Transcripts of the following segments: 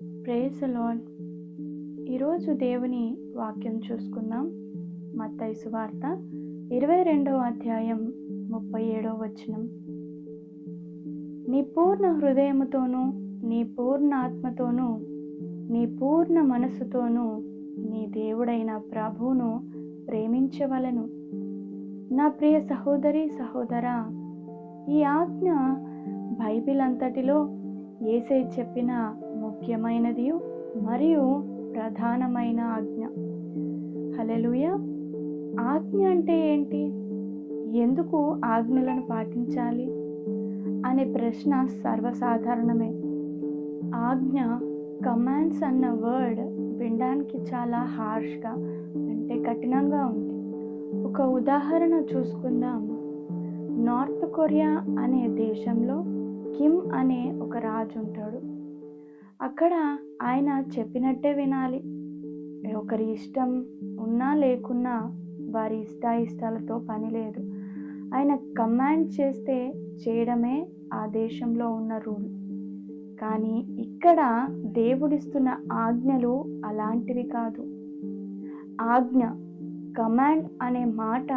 Praise the lord. ఈరోజు దేవుని వాక్యం చూసుకుందాం. మత్తయి సువార్త 22వ అధ్యాయం 37వ వచనం. నీ పూర్ణ హృదయముతోనూ, నీ పూర్ణ ఆత్మతోనూ, నీ పూర్ణ మనస్సుతోనూ నీ దేవుడైన ప్రభువును ప్రేమించవలెను. నా ప్రియ సహోదరి సహోదరా, ఈ ఆజ్ఞ బైబిల్ అంతటిలో యేసయ్య చెప్పిన ముఖ్యమైనది మరియు ప్రధానమైన ఆజ్ఞ. హల్లెలూయా. ఆజ్ఞ అంటే ఏంటి? ఎందుకు ఆజ్ఞలను పాటించాలి అనే ప్రశ్న సర్వసాధారణమే. ఆజ్ఞ, కమాండ్స్ అన్న వర్డ్ వినడానికి చాలా హార్ష్గా అంటే కఠినంగా ఉంది. ఒక ఉదాహరణ చూసుకుందాం. నార్త్ కొరియా అనే దేశంలో కిమ్ అనే ఒక రాజు ఉంటాడు. అక్కడ ఆయన చెప్పినట్టే వినాలి. ఒకరి ఇష్టం ఉన్నా లేకున్నా వారి ఇష్టాయిష్టాలతో పని లేదు. ఆయన కమాండ్ చేస్తే చేయడమే ఆ దేశంలో ఉన్న రూల్. కానీ ఇక్కడ దేవుడిస్తున్న ఆజ్ఞలు అలాంటివి కాదు. ఆజ్ఞ, కమాండ్ అనే మాట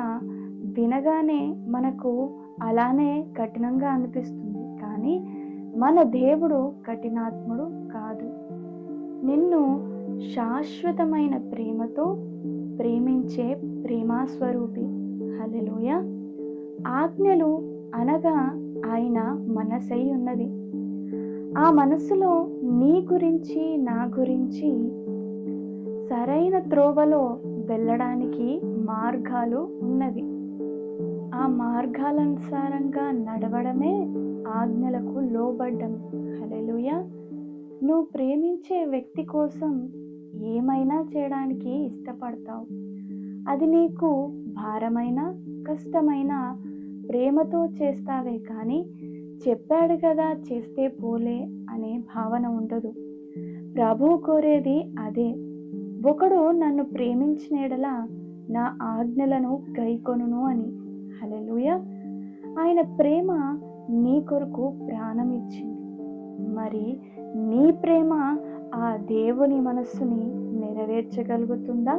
వినగానే మనకు అలానే కఠినంగా అనిపిస్తుంది. కానీ మన దేవుడు కఠినాత్ముడు కాదు. నిన్ను శాశ్వతమైన ప్రేమతో ప్రేమించే ప్రేమాస్వరూపి. హల్లెలూయా. ఆజ్ఞలు అనగా ఆయన మనసై ఉన్నది. ఆ మనసులో నీ గురించి, నా గురించి సరైన త్రోవలో వెళ్ళడానికి మార్గాలు ఉన్నవి. ఆ మార్గాలనుసారంగా నడవడమే ఆజ్ఞలకు లోబడ్డం. హల్లెలూయా. నువ్వు ప్రేమించే వ్యక్తి కోసం ఏమైనా చేయడానికి ఇష్టపడతావు. అది నీకు భారమైన, కష్టమైన ప్రేమతో చేస్తావే కానీ చెప్పాడు కదా చేస్తే పోలే అనే భావన ఉండదు. ప్రభువు కోరేది అదే. ఒకడు నన్ను ప్రేమించిన యెడల నా ఆజ్ఞలను గైకొనును అని. హల్లెలూయా. ఆయన ప్రేమ నీ కొరకు ప్రాణం ఇచ్చింది. మరి నీ ప్రేమ ఆ దేవుని మనస్సుని నెరవేర్చగలుగుతుందా?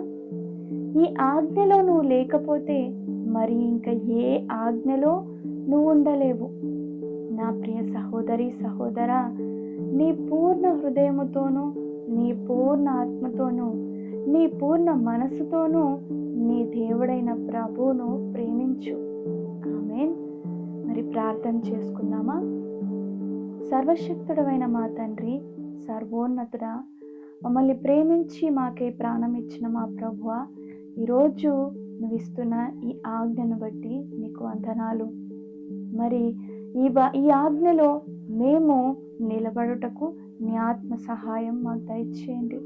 ఈ ఆజ్ఞలో నువ్వు లేకపోతే మరి ఇంకా ఏ ఆజ్ఞలో నువ్వు ఉండలేవు. నా ప్రియ సహోదరి సహోదరా, నీ పూర్ణ హృదయముతోనూ, నీ పూర్ణ ఆత్మతోనూ, నీ పూర్ణ మనసుతోనూ నీ దేవుడైన ప్రభువును ప్రేమించు. ఆమేన్. మరి ప్రార్థన చేసుకుందామా? సర్వశక్తుడైన మా తండ్రి, సర్వోన్నతుడా, మమ్మల్ని ప్రేమించి మాకే ప్రాణం ఇచ్చిన మా ప్రభువా, ఈరోజు నువ్వు ఇస్తున్న ఈ ఆజ్ఞను బట్టి నీకు వందనాలు. మరి ఈ ఆజ్ఞలో మేము నిలబడుటకు నీ ఆత్మ సహాయం మాకు దయచేయండి.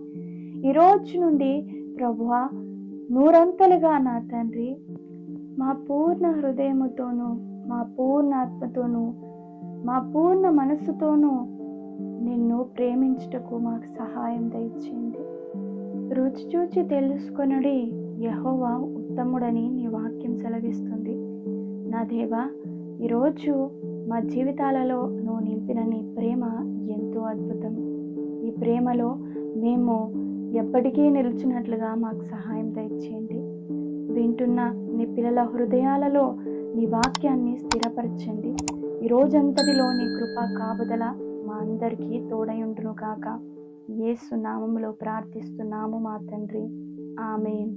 ఈరోజు నుండి ప్రభువా, నూరంతలుగా నా తండ్రి, మా పూర్ణ హృదయముతోనూ, మా పూర్ణ ఆత్మతోనూ, మా పూర్ణ మనస్సుతోనూ నిన్ను ప్రేమించుటకు మాకు సహాయం దయచేయండి. రుచి చూచి తెలుసుకొనుడి, యెహోవా ఉత్తముడని నీ వాక్యం సెలవిస్తుంది. నా దేవా, ఈరోజు మా జీవితాలలో నువ్వు నింపిన నీ ప్రేమ ఎంతో అద్భుతం. ఈ ప్రేమలో మేము ఎప్పటికీ నిలిచినట్లుగా మాకు సహాయం దయచేయండి. వింటున్న నీ పిల్లల హృదయాలలో నీ వాక్యాన్ని స్థిరపరచండి. ఈ రోజంతటిలో నీ కృపా కాపుదల మా అందరికీ తోడయుండును గాక. యేసు నామములో ప్రార్థిస్తున్నాము మా తండ్రి. ఆమేన్.